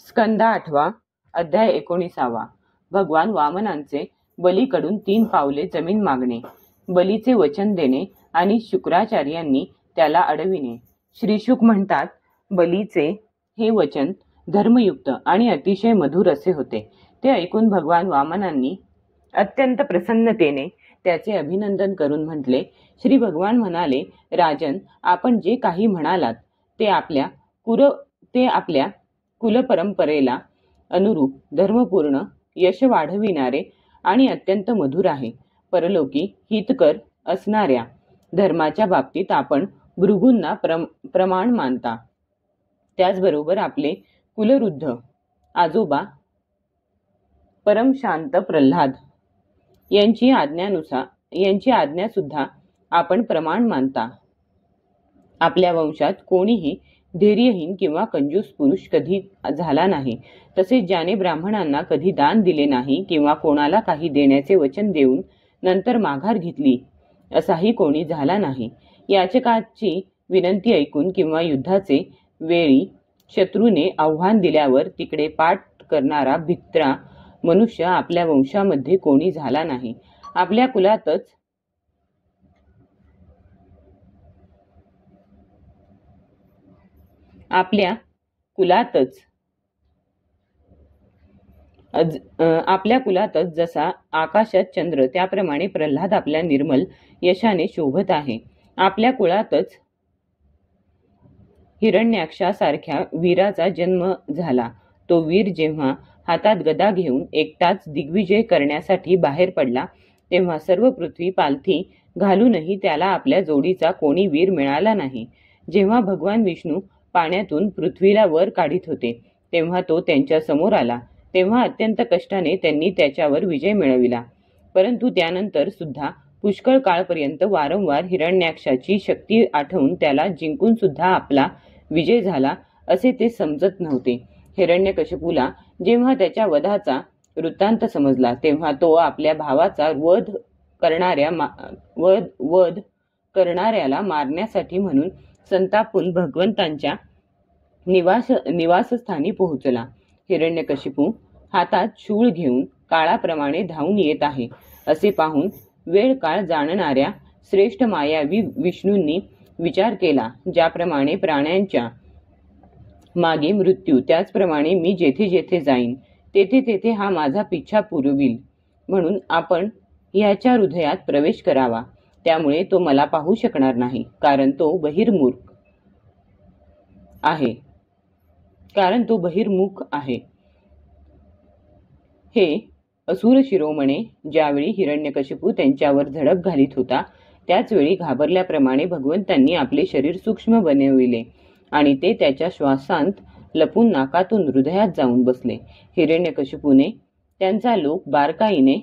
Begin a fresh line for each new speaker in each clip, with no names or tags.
स्कंद 8 अध्याय 19. भगवान वामनांचे बलीकडून 3 पावले जमीन मागणे, बलीचे वचन देणे आणि शुक्राचार्यांनी त्याला अडविणे. श्रीशुक म्हणतात, बलीचे हे वचन धर्मयुक्त आणि अतिशय मधुर असे होते. ते ऐकून भगवान वामनांनी अत्यंत प्रसन्नतेने त्याचे अभिनंदन करून म्हटले. श्री भगवान म्हणाले, राजन, आपण जे काही म्हणालात ते आपल्या कुलपरंपरेला अनुरूप धर्मपूर्ण, यश वाढविणारे आणि अत्यंत मधुर आहे. परलोकी हितकर असणाऱ्या धर्माच्या बाबतीत आपण भृगूंना प्रमाण मानता. त्याचबरोबर आपले कुलवृद्ध आजोबा परमशांत प्रल्हाद यांची आज्ञा सुद्धा आपण प्रमाण मानता. आपल्या वंशात कोणीही धैर्यहीन किंवा कंजूस पुरुष कधी झाला नाही. तसेच ज्याने ब्राह्मणांना कधी दान दिले नाही किंवा कोणाला काही देण्याचे वचन देऊन नंतर माघार घेतली असाही कोणी झाला नाही. याचकाची विनंती ऐकून किंवा युद्धाचे वेळी शत्रूने आव्हान दिल्यावर तिकडे पाठ करणारा भित्रा मनुष्य आपल्या वंशामध्ये कोणी झाला नाही. आपल्या कुलातच जसा आकाशात चंद्र, त्याप्रमाणे प्रल्हाद आपल्या निर्मल यशाने शोभत आहे. आपल्या कुळातच हिरण्याक्षासारख्या वीराचा जन्म झाला. तो वीर जेव्हा हातात गदा घेऊन एकटाच दिग्विजय करण्यासाठी बाहेर पडला, तेव्हा सर्व पृथ्वी पालथी घालूनही त्याला आपल्या जोडीचा कोणी वीर मिळाला नाही. जेव्हा भगवान विष्णू पाण्यातून पृथ्वीला वर काढीत होते, तेव्हा तो त्यांच्या समोर आला. तेव्हा अत्यंत कष्टाने त्यांनी त्याच्यावर विजय मिळविला. परंतु त्यानंतर सुद्धा पुष्कळ काळपर्यंत वारंवार हिरण्याक्षाची शक्ती आठवून त्याला जिंकून सुद्धा आपला विजय झाला असे ते समजत नव्हते. हिरण्यकशिपूला जेव्हा त्याच्या वधाचा वृत्तांत समजला, तेव्हा तो आपल्या भावाचा वध करणाऱ्याला मारण्यासाठी म्हणून संतापून भगवंतांच्या निवासस्थानी पोहोचला. हिरण्यकशिपू हातात शूळ घेऊन काळाप्रमाणे धावून येत आहे असे पाहून वेळ काळ जाणणाऱ्या श्रेष्ठ मायावी विष्णूंनी विचार केला, ज्याप्रमाणे प्राण्यांच्या मागे मृत्यू, त्याचप्रमाणे मी जेथे जेथे जाईन तेथे तेथे हा माझा पिच्छा पुरविल. म्हणून आपण ह्याच्या हृदयात प्रवेश करावा. त्यामुळे तो मला पाहू शकणार नाही, कारण तो बहिर्मुख आहे. हे असुर शिरोमणे, ज्यावेळी हिरण्यकशिपू त्यांच्यावर झडप घालीत होता, त्याचवेळी घाबरल्याप्रमाणे भगवंतांनी आपले शरीर सूक्ष्म बनविले आणि ते त्याच्या श्वासांत लपून नाकातून हृदयात जाऊन बसले. हिरण्यकशिपूने त्यांचा लोक बारकाईने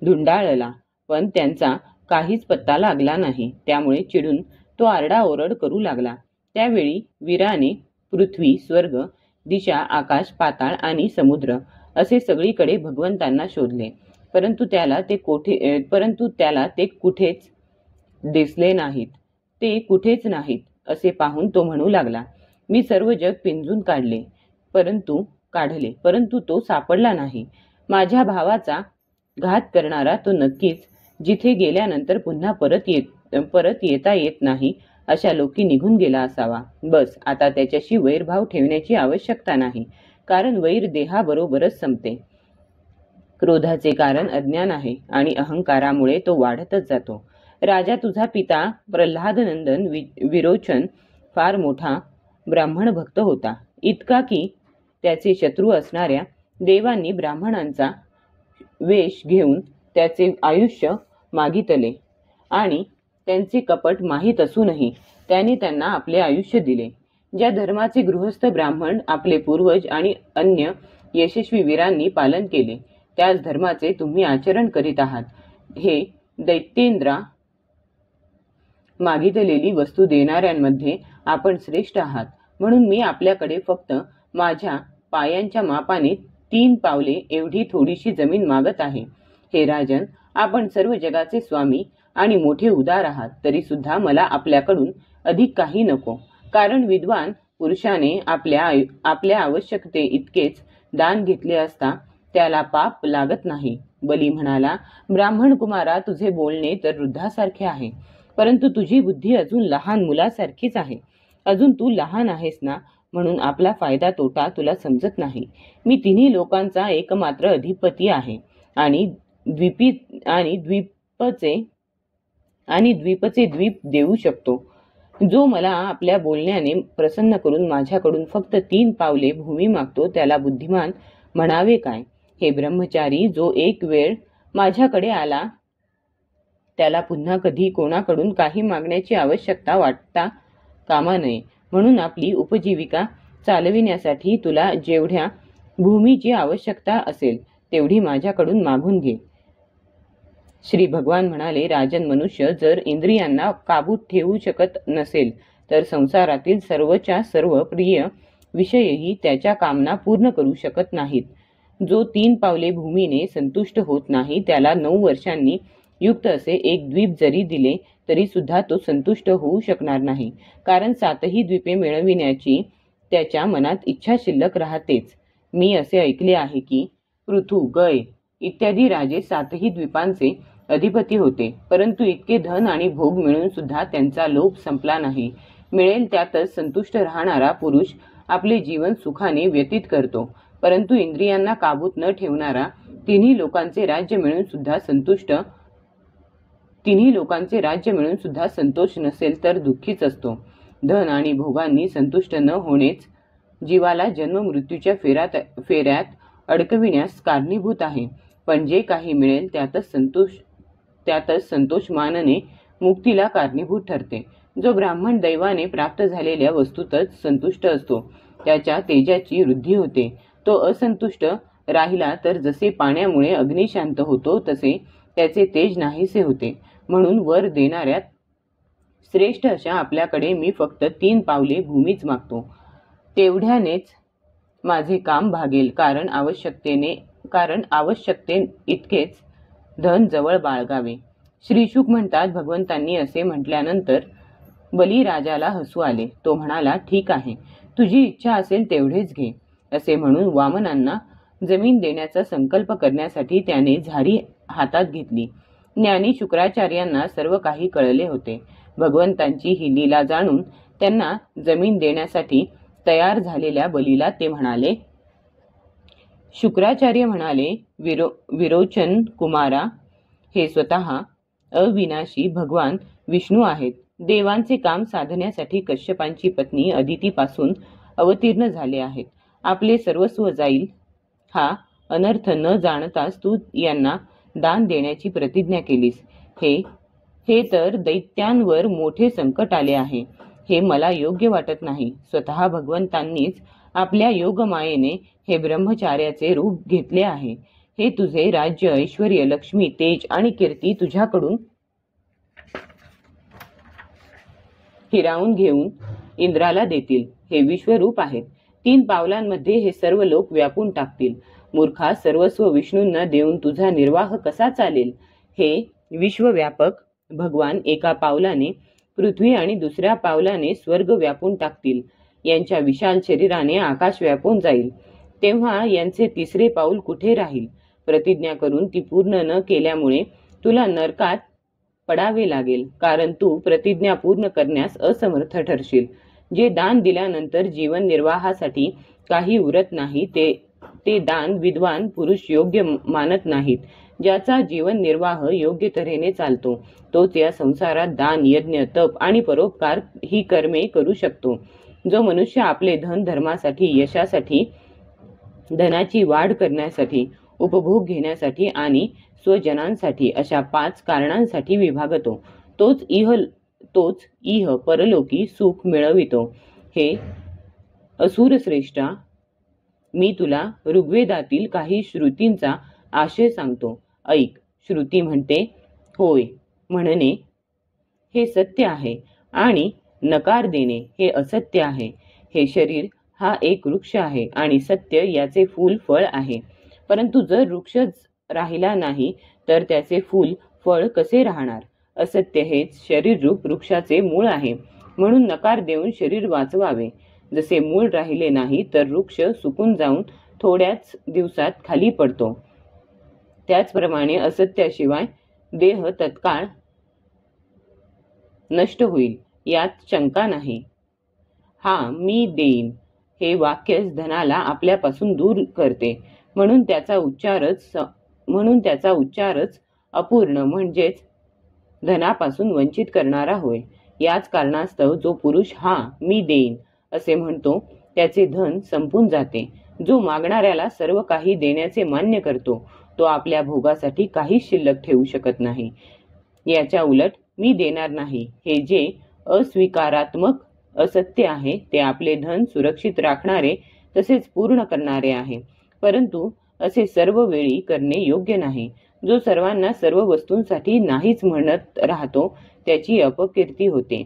धुंडाळला, पण त्यांचा काहीच पत्ता लागला नाही. त्यामुळे चिडून तो आरडाओरड करू लागला. त्यावेळी वीराने पृथ्वी, स्वर्ग, दिशा, आकाश, पाताळ आणि समुद्र असे सगळीकडे भगवंतांना शोधले, परंतु त्याला ते कुठेच दिसले नाहीत. ते कुठेच नाहीत असे पाहून तो म्हणू लागला, मी सर्व जग पिंजून काढले, परंतु तो सापडला नाही. माझ्या भावाचा घात करणारा तो नक्कीच जिथे गेल्यानंतर पुन्हा परत येता येत नाही अशा लोकी निघून गेला असावा. बस, आता त्याच्याशी वैरभाव ठेवण्याची आवश्यकता नाही, कारण वैर देहाबरोबरच संपते. क्रोधाचे कारण अज्ञान आहे आणि अहंकारामुळे तो वाढतच जातो. राजा, तुझा पिता प्रल्हादनंदन विरोचन फार मोठा ब्राह्मण भक्त होता, इतका की त्याचे शत्रू असणाऱ्या देवांनी ब्राह्मणांचा वेश घेऊन त्याचे आयुष्य मागितले आणि त्यांचे कपट माहीत असूनही त्याने त्यांना आपले आयुष्य दिले. ज्या धर्माचे गृहस्थ ब्राह्मण आपले पूर्वज आणि अन्य यशस्वी वीरांनी पालन केले, त्याच धर्माचे तुम्ही आचरण करीत आहात. हे दैत्येंद्रा, मागितलेली वस्तू देणाऱ्यांमध्ये आपण श्रेष्ठ आहात. म्हणून मी आपल्याकडे फक्त माझ्या पायांच्या मापाने 3 पावले एवढी थोडीशी जमीन मागत आहे. हे राजन, आपण सर्व जगाचे स्वामी आणि मोठे उदार आहात, तरी सुद्धा मला आपल्याकडून अधिक काही नको. कारण विद्वान पुरुषाने आपल्या आवश्यकते इतकेच दान घेतले असता त्याला पाप लागत नाही. बली म्हणाला, ब्राह्मण कुमारा, तुझे बोलणे तर वृद्धासारखे आहे, परंतु तुझी बुद्धी अजून लहान मुलासारखीच आहे. अजून तू लहान आहेस ना, म्हणून आपला फायदा तोटा तुला समजत नाही. मी तिन्ही लोकांचा एकमात्र अधिपती आहे आणि द्वीपचे द्वीप देऊ शकतो. जो मला आपल्या बोलण्याने प्रसन्न करून माझ्याकडून फक्त 3 पावले भूमी मागतो त्याला बुद्धिमान म्हणावे काय? हे ब्रह्मचारी, जो एक वेळ माझ्याकडे आला त्याला पुन्हा कधी कोणाकडून काही मागण्याची आवश्यकता वाटता कामा नये. म्हणून आपली उपजीविका चालविण्यासाठी तुला जेवढ्या भूमीची आवश्यकता असेल तेवढी माझ्याकडून मागून घे. श्री भगवान म्हणाले, राजन, मनुष्य जर इंद्रियांना काबूत ठेवू शकत नसेल तर संसारातील सर्वच्या सर्व प्रिय विषयही त्याच्या कामना पूर्ण करू शकत नाहीत. जो 3 पावले भूमीने संतुष्ट होत नाही त्याला 9 वर्षांनी युक्त असे एक द्वीप जरी दिले तरी सुद्धा तो संतुष्ट होऊ शकणार नाही, कारण 7ही द्वीपे मिळविण्याची त्याच्या मनात इच्छा शिल्लक राहतेच. मी असे ऐकले आहे की पृथु, गय इत्यादी राजे 7ही द्वीपांचे अधिपती होते, परंतु इतके धन आणि भोग मिळून सुद्धा त्यांचा लोभ संपला नाही. मिळेल त्यातच संतुष्ट राहणारा पुरुष आपले जीवन सुखाने व्यतीत करतो, परंतु इंद्रियांना काबूत न ठेवणारा तिन्ही लोकांचे राज्य मिळून सुद्धा संतोष नसेल तर दुःखीच असतो. धन आणि भोगांनी संतुष्ट न होणेच जीवाला जन्म मृत्यूच्या फेऱ्यात अडकविण्यास कारणीभूत आहे. पण जे काही मिळेल त्यातच संतोष मानणे मुक्तीला कारणीभूत ठरते. जो ब्राह्मण दैवाने प्राप्त झालेल्या वस्तूतच संतुष्ट असतो त्याच्या तेजाची वृद्धी होते. तो असंतुष्ट राहिला तर जसे पाण्यामुळे अग्नी शांत होतो तसे त्याचे तेज नाहीसे होते. म्हणून वर देणाऱ्यात श्रेष्ठ अशा आपल्याकडे मी फक्त 3 पावले भूमीच मागतो. तेवढ्यानेच माझे काम भागेल, कारण आवश्यकते इतकेच धन जवळ बाळगावे. श्री शुक म्हणतात, भगवंतांनी असे म्हटल्यानंतर बलिराजाला हसू आले. तो म्हणाला, ठीक आहे, तुझी इच्छा असेल तेवढेच घे. असे म्हणून वामनांना जमीन देण्याचा संकल्प करण्यासाठी त्याने झारी हातात घेतली. ज्ञानी शुक्राचार्यांना सर्व काही कळले होते. भगवंतांची ही लीला जाणून त्यांना जमीन देण्यासाठी तयार झालेल्या बलीला ते म्हणाले. शुक्राचार्य म्हणाले, विरोचन कुमारा, हे स्वतः अविनाशी भगवान विष्णू आहेत. देवांचे काम साधण्यासाठी कश्यपांची पत्नी अदितीपासून अवतीर्ण झाले आहेत. आपले सर्वस्व जाईल हा अनर्थ न जाणताच तू यांना दान देण्याची प्रतिज्ञा केलीस. हे तर दैत्यांवर मोठे संकट आले आहे. हे मला योग्य वाटत नाही. स्वतः भगवंतांनीच आपल्या योगमायेने हे ब्रह्मचार्याचे रूप घेतले आहे. हे तुझे राज्य, ऐश्वर, लक्ष्मी, तेज आणि कीर्ती तुझ्याकडून हिरावून घेऊन इंद्राला देतील. हे विश्वरूप आहेत. 3 पावलांमध्ये हे सर्व लोक व्यापून टाकतील. मूर्खा, सर्वस्व विष्णूंना देऊन तुझा निर्वाह कसा चालेल? हे विश्वव्यापक भगवान एका पावलाने पृथ्वी आणि दुसऱ्या पावलाने स्वर्ग व्यापून टाकतील. यांच्या विशाल शरीराने आकाश व्यापून जाईल. तेव्हा यांचे 3रे पाऊल कुठे राहील? प्रतिज्ञा करून ती पूर्ण न केल्यामुळे तुला नरकात पडावे लागेल, कारण तू प्रतिज्ञा पूर्ण करण्यास असमर्थ ठरशील. जे दान दिल्यानंतर जीवन निर्वाहासाठी काही उरत नाही ते दान विद्वान पुरुष योग्य मानत नाहीत. ज्याचा जीवन निर्वाह योग्य तऱ्हेने चालतो तोच या संसारात दान, यज्ञ, तप आणि परोपकार ही कर्मे करू शकतो. जो मनुष्य आपले धन धर्मासाठी, यशासाठी, धनाची वाढ करण्यासाठी, उपभोग घेण्यासाठी आणि स्वजनांसाठी अशा 5 कारणांसाठी विभागतो तोच इह परलोकी सुख मिळवितो. हे असुरश्रेष्ठा, मी तुला ऋग्वेदातील काही श्रुतींचा आशय सांगतो, ऐक. श्रुती म्हणते, होय म्हणणे हे सत्य आहे आणि नकार देणे हे असत्य आहे. हे शरीर हा एक वृक्ष आहे आणि सत्य याचे फळ आहे. परंतु जर वृक्षच राहिला नाही तर त्याचे फळ कसे राहणार? असत्य हेच शरीररूप वृक्षाचे मूळ आहे. म्हणून नकार देऊन शरीर वाचवावे. जसे मूळ राहिले नाही तर वृक्ष सुकून जाऊन थोड्याच दिवसात खाली पडतो, त्याचप्रमाणे असत्याशिवाय देह तत्काळ नष्ट होईल, यात शंका नाही. हा मी देईन हे वाक्यच धनाला आपल्यापासून दूर करते, म्हणून त्याचा उच्चारच अपूर्ण म्हणजेच धनापासून वंचित करणारा होय. याच कारणास्तव जो पुरुष हा मी देईन असे म्हणतो त्याचे धन संपून जाते. जो मागणाऱ्याला सर्व काही देण्याचे मान्य करतो तो आपल्या भोगासाठी काहीच शिल्लक ठेवू शकत नाही. याच्या उलट मी देणार नाही हे जे अस्वीकारात्मक असत्य आहे ते आपले धन सुरक्षित राखणारे तसेच पूर्ण करणारे आहे. परंतु असे सर्व वेळी करणे योग्य नाही. जो सर्वांना सर्व वस्तूंसाठी नाहीच म्हणत राहतो त्याची अपकीर्ती होते.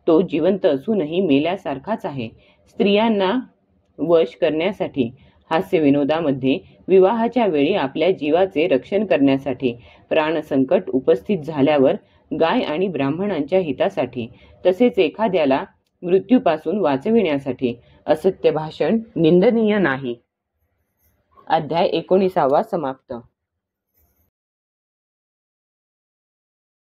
तो जिवंत असूनही मेल्यासारखाच आहे. स्त्रियांना वश करण्यासाठी हास्यविनोदामध्ये विवाहाच्या वेळी आपल्या जीवाचे रक्षण करण्यासाठी, प्राणसंकट उपस्थित झाल्यावर गाय आणि ब्राह्मणांच्या हितासाठी, तसेच एखाद्याला मृत्यूपासून वाचविण्यासाठी असत्य भाषण निंदनीय नाही. अध्याय 19 समाप्त.